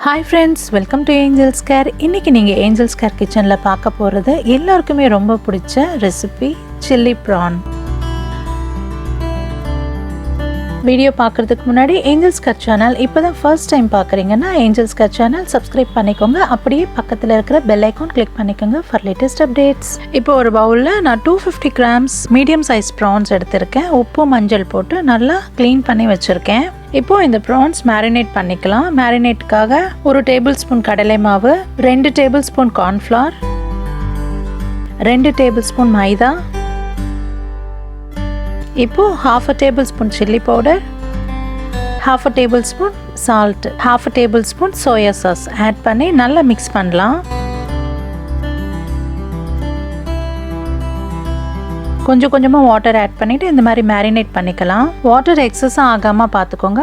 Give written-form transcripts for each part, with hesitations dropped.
Hi friends, welcome to Angel's Care. இன்னைக்கு நீங்க Angel's Care கிச்சன்ல பார்க்க போறது எல்லாருக்குமே ரொம்ப பிடிச்ச ரெசிபி chilli prawn. வீடியோ பார்க்கிறதுக்கு முன்னாடி Angel's Care channel இப்போதான் first time பார்க்கறீங்கன்னா Angel's Care channel subscribe பண்ணிக்கோங்க. அப்படியே பக்கத்துல இருக்கிற bell icon click பண்ணிக்கோங்க for latest updates. இப்போ ஒரு பவுல்ல நான் 250 grams medium size prawns எடுத்துர்க்கேன். உப்பு மஞ்சள் போட்டு நல்லா க்ளீன் பண்ணி வச்சிருக்கேன். இப்போ இந்த prawns marinate பண்ணிக்கலாம். marinate-க்காக 1 tablespoon கடலை மாவு, 2 tablespoon corn flour, 2 tablespoon மைதா, இப்போ half a tablespoon chilli powder, half a tablespoon salt, half a tablespoon soya sauce add பண்ணி நல்லா mix பண்ணலாம். கொஞ்சம் கொஞ்சமா வாட்டர் ஆட் பண்ணிட்டு இந்த மாதிரி மேரினேட் பண்ணிக்கலாம். வாட்டர் எக்ஸஸ் ஆகாம பாத்துக்கோங்க.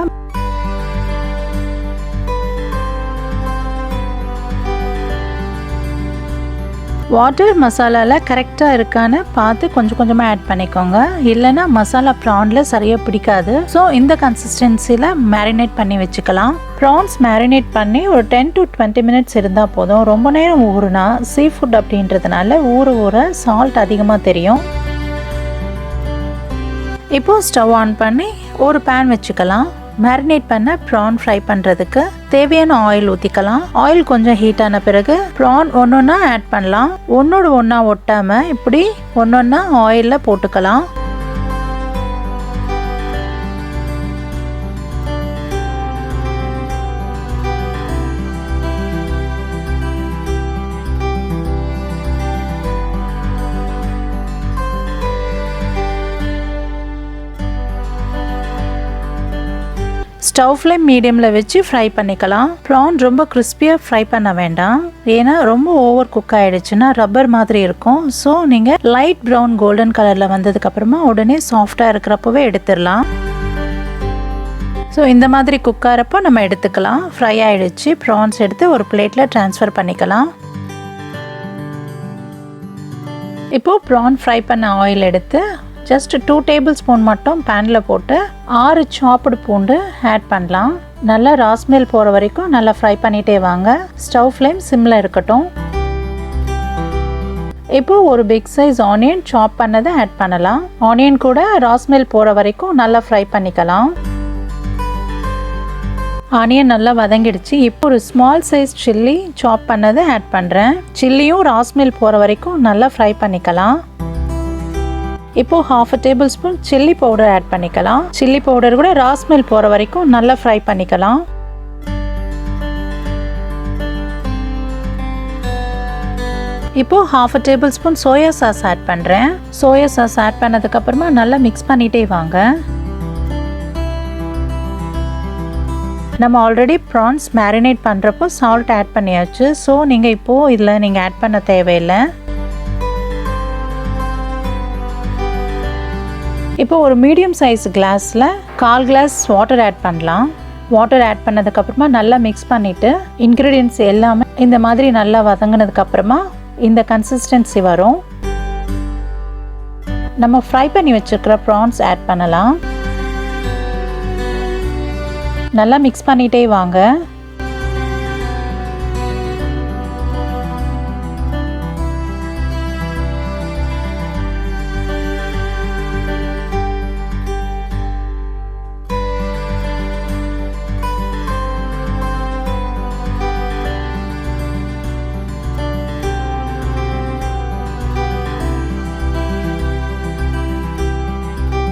வாட்டர் மசாலால கரெக்டா இருக்கான்னு பார்த்து கொஞ்சம் கொஞ்சமா ஆட் பண்ணிக்கோங்க. இல்லனா மசாலா ப்ரான்ல சரியா பிடிக்காது. சோ இந்த கன்சிஸ்டன்சில மேரினேட் பண்ணி வெச்சுக்கலாம். prawns மேரினேட் பண்ணி ஒரு 10 to 20 minutes இருந்தா போதும். ரொம்ப நேரம் ஊறுனா சீ ஃபுட் அப்படின்றதுனால ஊற சால்ட் அதிகமா தெரியும். இப்போ ஸ்டவ் ஆன் பண்ணி ஒரு pan வெச்சுக்கலாம். மேரினேட் பண்ண prawn ஃப்ரை பண்றதுக்கு தேவையான ஆயில் ஊத்திக்கலாம். ஆயில் கொஞ்சம் ஹீட் ஆன பிறகு prawn ஒவ்வொண்ணா ஆட் பண்ணலாம். ஒண்ணோட ஒண்ணா ஒட்டாம இப்படி ஒவ்வொண்ணா ஆயில்ல போட்டுக்கலாம். ஸ்டவ் ஃப்ளேம் மீடியமில் வச்சு ஃப்ரை பண்ணிக்கலாம். ப்ரான் ரொம்ப கிறிஸ்பியாக ஃப்ரை பண்ண வேண்டாம். ஏன்னா ரொம்ப ஓவர் குக் ஆகிடுச்சுன்னா ரப்பர் மாதிரி இருக்கும். ஸோ நீங்கள் லைட் ப்ரௌன் கோல்டன் கலரில் வந்ததுக்கப்புறமா உடனே சாஃப்டாக இருக்கிறப்பவே எடுத்துடலாம். ஸோ இந்த மாதிரி குக் ஆகிறப்போ நம்ம எடுத்துக்கலாம். ஃப்ரை ஆகிடுச்சு. ப்ரான்ஸ் எடுத்து ஒரு பிளேட்டில் ட்ரான்ஸ்ஃபர் பண்ணிக்கலாம். இப்போது ப்ரான் ஃப்ரை பண்ண ஆயில் எடுத்து ஜஸ்ட் 2 tablespoon மட்டும் பேனில் போட்டு 6 சாப்டு பூண்டு ஆட் பண்ணலாம். நல்லா ராஸ்மெல் போகிற வரைக்கும் நல்லா ஃப்ரை பண்ணிகிட்டே வாங்க. ஸ்டவ் ஃப்ளேம் சிம்மில் இருக்கட்டும். இப்போ ஒரு பிக் சைஸ் ஆனியன் சாப் பண்ணதை ஆட் பண்ணலாம். ஆனியன் கூட ராஸ்மெல் போகிற வரைக்கும் நல்லா ஃப்ரை பண்ணிக்கலாம். ஆனியன் நல்லா வதங்கிடுச்சு. இப்போ ஒரு ஸ்மால் சைஸ் சில்லி சாப் பண்ணதை ஆட் பண்ணுறேன். சில்லியும் ராஸ்மெல் போகிற வரைக்கும் நல்லா ஃப்ரை பண்ணிக்கலாம். இப்போ half a tablespoon chilli powder add பண்ணிக்கலாம். chilli powder கூட ராஸ்மெல் போற வரைக்கும் நல்லா ஃப்ரை பண்ணிக்கலாம். இப்போ half a tablespoon soya sauce add பண்றேன். soya sauce ஆட் பண்ணதுக்கு அப்புறமா நல்லா mix பண்ணிட்டே வாங்க. நம்ம ஆல்ரெடி prawns marinate பண்றப்போ salt ஆட் பண்ணியாச்சு. சோ நீங்க இப்போ இதல நீங்க ஆட் பண்ண தேவையில்லை. இப்போ ஒரு மீடியம் சைஸ் கிளாஸில் 1/4 glass வாட்டர் ஆட் பண்ணலாம். வாட்டர் ஆட் பண்ணதுக்கப்புறமா நல்லா மிக்ஸ் பண்ணிவிட்டு இன்க்ரீடியன்ட்ஸ் எல்லாமே இந்த மாதிரி நல்லா வதங்கினதுக்கப்புறமா இந்த கன்சிஸ்டன்சி வரும். நம்ம ஃப்ரை பண்ணி வச்சுருக்கிற ப்ரான்ஸ் ஆட் பண்ணலாம். நல்லா மிக்ஸ் பண்ணிகிட்டே வாங்க.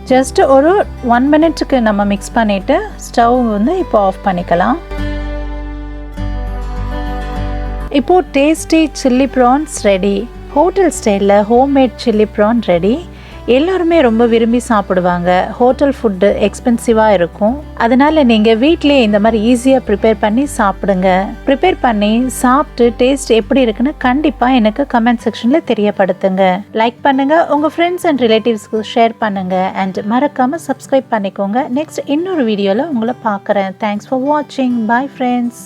ஜஸ்ட் ஒரு 1 மினிட்க்கு நம்ம மிக்ஸ் பண்ணிட்டு ஸ்டவ் வந்து இப்போ ஆஃப் பண்ணிக்கலாம். இப்போ tasty chilli prawns ready. Hotel ஸ்டைலில் ஹோம்மேட் chilli prawn ரெடி. எல்லாருமே ரொம்ப விரும்பி சாப்பிடுவாங்க. ஹோட்டல் ஃபுட்டு எக்ஸ்பென்சிவாக இருக்கும். அதனால நீங்கள் வீட்டிலே இந்த மாதிரி ஈஸியாக ப்ரிப்பேர் பண்ணி சாப்பிடுங்க. ப்ரிப்பேர் பண்ணி சாப்பிட்டு டேஸ்ட் எப்படி இருக்குன்னு கண்டிப்பாக எனக்கு கமெண்ட் செக்ஷனில் தெரியப்படுத்துங்க. லைக் பண்ணுங்கள், உங்கள் ஃப்ரெண்ட்ஸ் அண்ட் ரிலேட்டிவ்ஸ்க்கு ஷேர் பண்ணுங்கள். அண்ட் மறக்காமல் சப்ஸ்கிரைப் பண்ணிக்கோங்க. நெக்ஸ்ட் இன்னொரு வீடியோவில் உங்களை பார்க்குறேன். தேங்க்ஸ் ஃபார் வாட்சிங். Bye friends.